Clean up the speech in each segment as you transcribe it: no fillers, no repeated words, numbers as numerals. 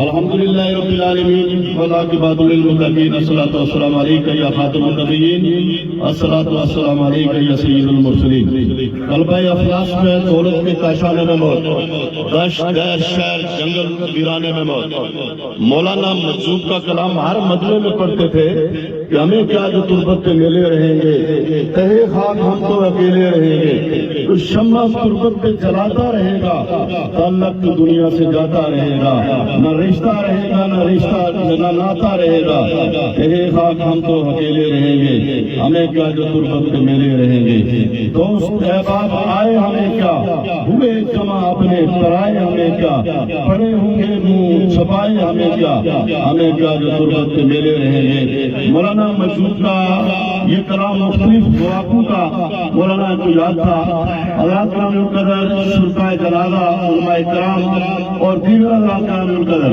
الحمدللہ رب العالمین والعاقبۃ للمتقین الصلاۃ والسلام علیک یا خاتم النبیین الصلاۃ والسلام علیک یا سید المرسلین۔ غلبہ افلاس میں دولت کے کاشانے میں موت، دشت دیر شہر جنگل ویرانے میں موت۔ مولانا مجذوب کا کلام ہر مجلے میں پڑھتے تھے کہ ہمیں کیا جو تربت پہ ملے رہیں گے، تہے خاک ہم تو اکیلے رہیں گے۔ تو شمع تربت پہ جلاتا رہے گا، تعلق تو دنیا سے جاتا رہے گا، نہ رشتہ رہے گا نہ رشتہ نہ ناتا رہے گا۔ تہے خاک ہم تو اکیلے رہیں گے، ہمیں کیا جو تربت پہ ملے رہیں گے۔ دوست احباب آئے ہمیں کیا، ہوئے جمع اپنے پرائے ہمیں کیا، پڑے ہوں گے منہ چھپائے ہمیں کیا، ہمیں کیا جو تربت پہ ملے رہیں گے۔ مولانا مجذوب کا یہ کلام مختلف مواقع کا مولانا کو یاد تھا۔ اللہ کرام القدر شرکائے جنازہ علماء کرام اور دیگر اللہ کرام القدر،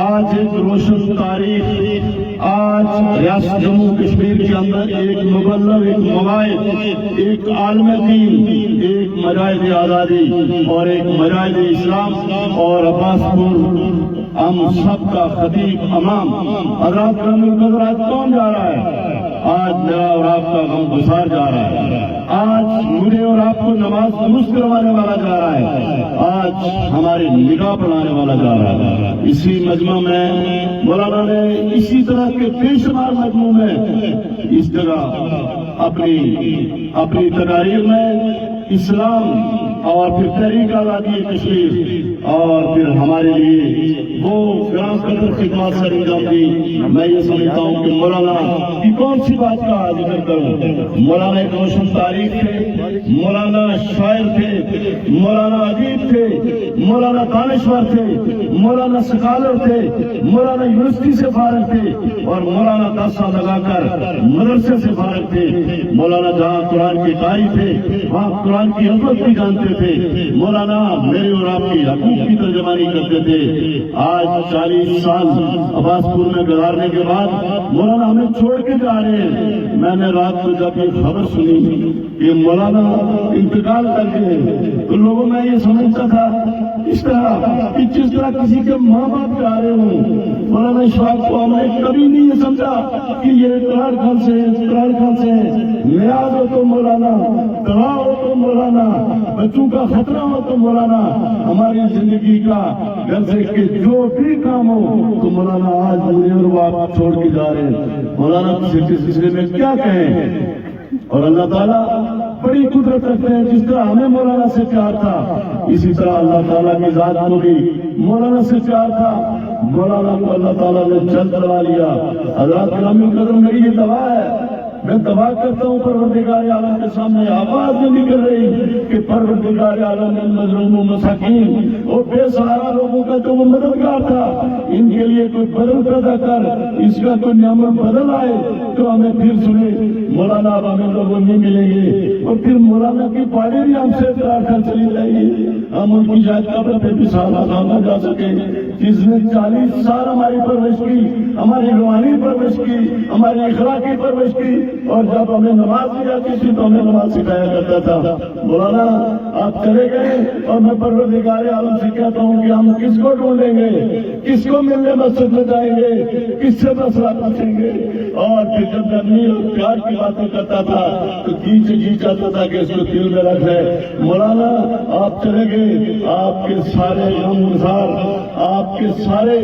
آج ایک روشن تاریخ، آج ریاست جموں کشمیر کے اندر ایک مبلغ، ایک مواعظ، ایک عالم دین، ایک مجاہد آزادی اور ایک مجاہد اسلام اور عباس پور ہم سب کا خطیب امام اللہ کرام القدر آج کون جا رہا ہے؟ آج میرا اور آپ کا غم گسار جا رہا ہے، آج مجھے اور آپ کو نماز درست کروانے والا جا رہا ہے، آج ہماری نگاہ پڑھانے والا جا رہا ہے۔ اسی مجمع میں مولانا نے اسی طرح کے بے شمار مجموع میں اس جگہ اپنی تقاریر میں اسلام اور پھر تحریک آزادی کشمیر اور پھر ہمارے لیے وہ گرام قدر خدمات سر انجام دی۔ میں یہ سمجھتا ہوں کہ مولانا کی کون سی بات کا ذکر کروں۔ مولانا ایک روشن تاریخ تھے، مولانا شاعر تھے، مولانا ادیب تھے، مولانا دانشور تھے، مولانا سکالر تھے، مولانا یونیورسٹی سے فارغ تھے اور مولانا 10 سال لگا کر مدرسے سے فارغ تھے۔ مولانا جہاں قرآن کے قاری تھے وہاں قرآن کی عظمت بھی جانتے تھے۔ مولانا میرے اور آپ کی حقوق کی ترجمانی کرتے تھے۔ آج 40 سال عباس پور میں گزارنے کے بعد مولانا ہمیں چھوڑ کے جا رہے ہیں۔ میں نے رات کو جب یہ خبر سنی کہ مولانا انتقال کر گئے تو لوگوں میں یہ سمجھتا تھا اس طرح کہ جس طرح کسی کے ماں باپ جا رہے ہوں۔ مولانا اشفاق کو ہم نے کبھی نہیں یہ سمجھا کہ یہ قرار خان سے نیاز ہو تو مولانا، دوا ہو تو مولانا، بچوں کا خطرہ ہو تو مولانا، ہماری زندگی کا گھر سے کہ جو بھی کام ہو تو مولانا آج مجھے اور وہ آپ چھوڑ کے جا رہے ہیں۔ مولانا کسی سلسلے میں کیا کہیں، اور اللہ تعالیٰ بڑی قدرت رکھتے ہیں۔ جس طرح ہمیں مولانا سے پیار تھا اسی طرح اللہ تعالیٰ کی ذات کو بھی مولانا سے پیار تھا۔ مولانا کو اللہ تعالیٰ نے جلد کروا لیا۔ حضرات کرام القدر، میری یہ دعا ہے، میں دعا کرتا ہوں پروردگار عالم کے سامنے آواز نہیں نکل رہی کہ پروردگار عالم ان مظلوم و مساکین اور بے سہارا لوگوں کا جو وہ مددگار تھا، ان کے لیے کوئی بدل پیدا کر، اس کا کوئی نعمت بدل آئے تو ہمیں پھر سنے۔ مولانا اب ہمیں لوگوں نہیں ملیں گے اور پھر مولانا کی پاڑی بھی ہم سے اطلاع کر چلی جائے گی۔ ہم ان کی شاید قبر پہ بھی سال آسان نہ جا سکے جس نے 40 سال ہماری پرورش کی، ہماری روحانی پرورش کی، ہماری اخلاقی پرورش کی، اور جب ہمیں نماز دی جاتی تھی تو ہمیں نماز سکھایا کرتا تھا۔ مولانا آپ چلے گئے اور میں پروردگار عالم سے کہتا ہوں کہ ہم کس کو ڈھونڈیں گے، کس کو ملنے مسجد میں جائیں گے، کس سے مسئلہ پوچھیں گے۔ اور پھر جب نرمی اور پیار کی باتیں کرتا تھا تو جی چاہتا تھا کہ اس کو دل میں رکھ لے۔ مولانا آپ چلے گئے، آپ کے سارے غمگسار، آپ کے سارے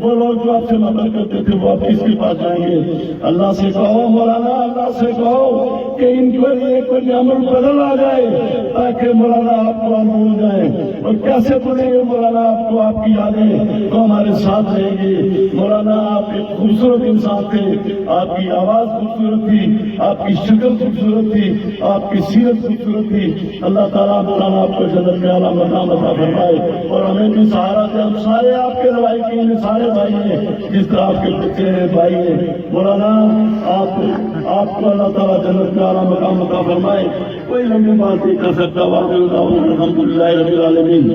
وہ لوگ جو آپ سے مدد کرتے تھے وہ آپ کس کے پاس جائیں گے؟ اللہ سے کہو مولانا، اللہ سے کہو کہ ان کے لیے کوئی نعمت بدل آ جائے تاکہ مولانا آپ کو ہم بھول جائیں۔ اور کیسے بھولیں گے مولانا آپ کو؟ آپ کی یادیں تو ہمارے ساتھ رہیں گی۔ مولانا آپ ایک خوبصورت انسان تھے، آپ کی آواز خوبصورت تھی، آپ کی شکل خوبصورت تھی، آپ کی سیرت خوبصورت تھی۔ اللہ تعالیٰ مولانا آپ کو جنت میں اعلیٰ مقام عطا فرمائے اور ہمیں بھی سہارا دے۔ ہم سارے آپ کے روایتی ہیں، سارے بھائی ہیں، جس طرح آپ کے بچے ہیں، بھائی ہیں۔ مولانا آپ کو اللہ تعالیٰ جنت میں اعلیٰ مقام عطا فرمائے۔ کوئی لمبی بات نہیں کر سکتا۔ الحمدللہ رب العالمین۔